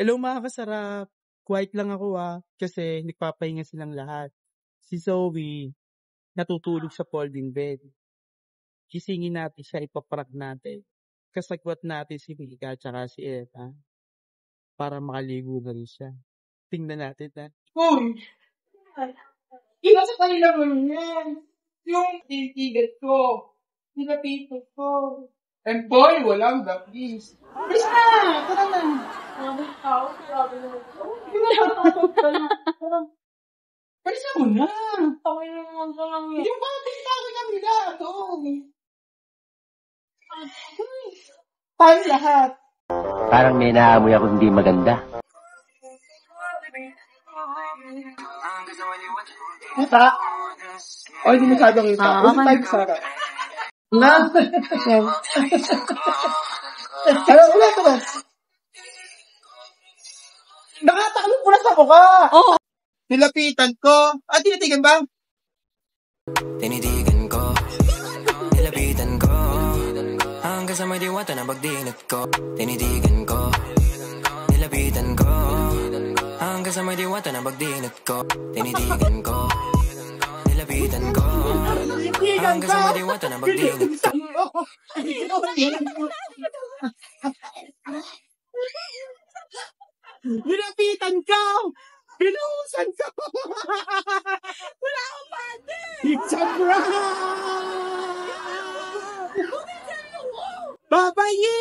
Hello mga kasarap. Quiet lang ako kasi nagpapahinga silang lahat. Si Zoe, natutulog sa folding bed. Gisingin natin siya, ipaprank natin. Kasagwat natin si Mika at si Eva para makaligo na rin siya. Tingnan natin Uy! Iba sa kanila mo yan. Yung titigat ko. Nilapitan ko. And boy, walang please. Please na! Tara na! Please na mo na! Hindi mo ba pinitago nila? Ito. Tayo lahat. Parang may naamoy ako hindi maganda. Mata? O, hindi masyadong kita. Huwag tayo Sara. Na? Ulit. Nakataklo po na sa mukha. Oo. Nilapitan ko. Tinitigan ba? Tinitigan ko. Nilapitan ko. Hanggang sa may diwata na pagdinat ko. Tinitigan ko. Nilapitan ko. Hanggang sa may diwata na pagdinat ko. Tinitigan ko. Nilapitan ko. Hanggang sa may diwata na pagdinat ko. Nilapitan ko! Binuhusan ko! Wala akong pati! It's a prank! Babayi!